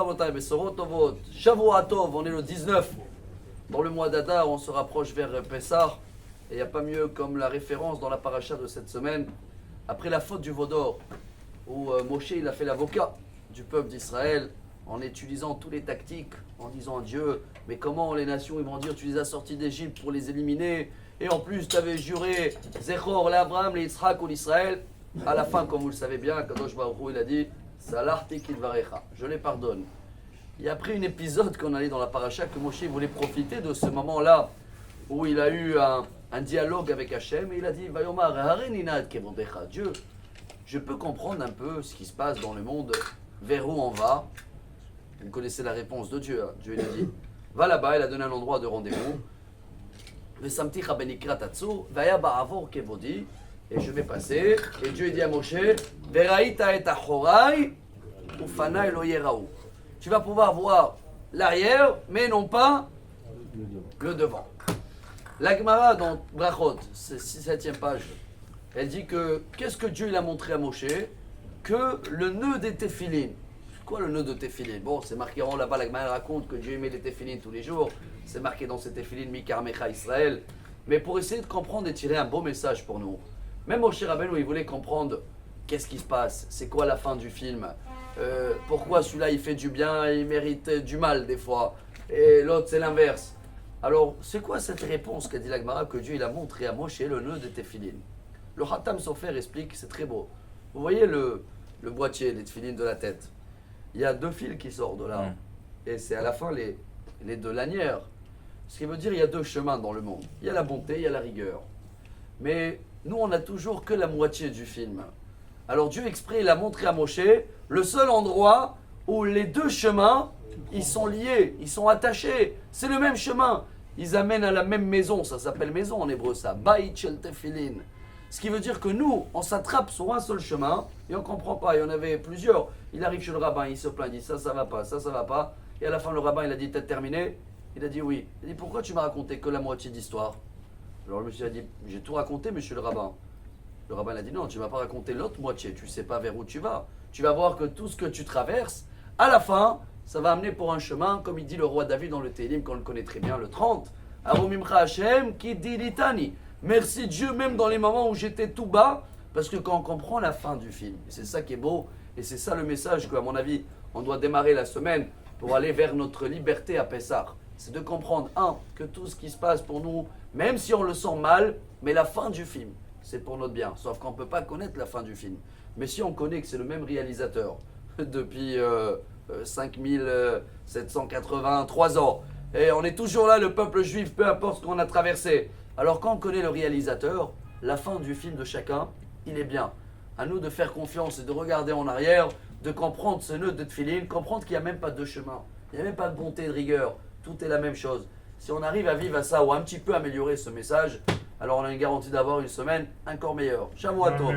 Ravotai, Besorot Tovot, Shavua Tov, on est le 19. Dans le mois d'Adar, on se rapproche vers Pessah. Et il n'y a pas mieux comme la référence dans la paracha de cette semaine. Après la faute du veau d'or, où Moshe il a fait l'avocat du peuple d'Israël en utilisant toutes les tactiques, en disant à Dieu, mais comment les nations ils vont dire tu les as sortis d'Égypte pour les éliminer, et en plus tu avais juré Zechor, l'Abraham, l'Israël ou l'Israël. À la fin, comme vous le savez bien, Kadosh Baruch Hu, il a dit Salarti Kidvarecha, je les pardonne. Et après un épisode qu'on allait dans la paracha, que Moshe voulait profiter de ce moment-là où il a eu un dialogue avec Hachem, et il a dit Vayomar Hareninad Kevodecha, Dieu, je peux comprendre un peu ce qui se passe dans le monde, vers où on va. Vous connaissez la réponse de Dieu. Hein. Dieu lui a dit va là-bas, il a donné un endroit de rendez-vous. Et je vais passer. Et Dieu dit à Moshe tu vas pouvoir voir l'arrière, mais non pas le devant. La Gemara dans Brachot, c'est 7e page, elle dit que qu'est-ce que Dieu il a montré à Moshe? Que le nœud des téphilines. Quoi le nœud de téphilines? Bon, c'est marqué en là-bas, la Gemara raconte que Dieu met les téphilines tous les jours. C'est marqué dans ces téphilines Mikar Mecha Israël. Mais pour essayer de comprendre et tirer un beau message pour nous. Même Moshe Rabbeinu, il voulait comprendre qu'est-ce qui se passe, c'est quoi la fin du film, pourquoi celui-là il fait du bien, il mérite du mal des fois, et l'autre c'est l'inverse. Alors, c'est quoi cette réponse qu'a dit la Gemara que Dieu il a montré à Moshe le nœud des téphilines? Le Khatam Sofer explique, c'est très beau. Vous voyez le boîtier des téphilines de la tête? Il y a 2 fils qui sortent de là. Et c'est à la fin les 2 lanières. Ce qui veut dire qu'il y a 2 chemins dans le monde. Il y a la bonté, il y a la rigueur. Mais nous, on n'a toujours que la moitié du film. Alors Dieu exprès, il a montré à Moshe le seul endroit où les 2 chemins, ils sont liés, ils sont attachés. C'est le même chemin. Ils amènent à la même maison. Ça s'appelle maison en hébreu, ça. Bait shel tefillin. Ce qui veut dire que nous, on s'attrape sur un seul chemin et on ne comprend pas. Il y en avait plusieurs. Il arrive chez le rabbin, il se plaint, il dit ça va pas, ça va pas. Et à la fin, le rabbin, il a dit t'as terminé? Il a dit oui. Il a dit pourquoi tu m'as raconté que la moitié d'histoire? Alors le monsieur a dit j'ai tout raconté, monsieur le rabbin. Le rabbin a dit non, tu ne m'as pas raconté l'autre moitié. Tu ne sais pas vers où tu vas. Tu vas voir que tout ce que tu traverses, à la fin, ça va amener pour un chemin, comme il dit le roi David dans le Télim, qu'on le connaît très bien, le 30. Aromimcha Hashem qui dit litani. Merci Dieu, même dans les moments où j'étais tout bas, parce que quand on comprend la fin du film, c'est ça qui est beau, et c'est ça le message qu'à mon avis, on doit démarrer la semaine pour aller vers notre liberté à Pessah. C'est de comprendre, que tout ce qui se passe pour nous, même si on le sent mal, mais la fin du film, c'est pour notre bien. Sauf qu'on ne peut pas connaître la fin du film. Mais si on connaît que c'est le même réalisateur depuis 5783 ans, et on est toujours là, le peuple juif, peu importe ce qu'on a traversé. Alors quand on connaît le réalisateur, la fin du film de chacun, il est bien. À nous de faire confiance et de regarder en arrière, de comprendre ce nœud de tefillin, comprendre qu'il n'y a même pas 2 chemins. Il n'y a même pas de bonté et de rigueur. Tout est la même chose. Si on arrive à vivre à ça ou un petit peu améliorer ce message, alors on a une garantie d'avoir une semaine encore meilleure. Shavuot Tov.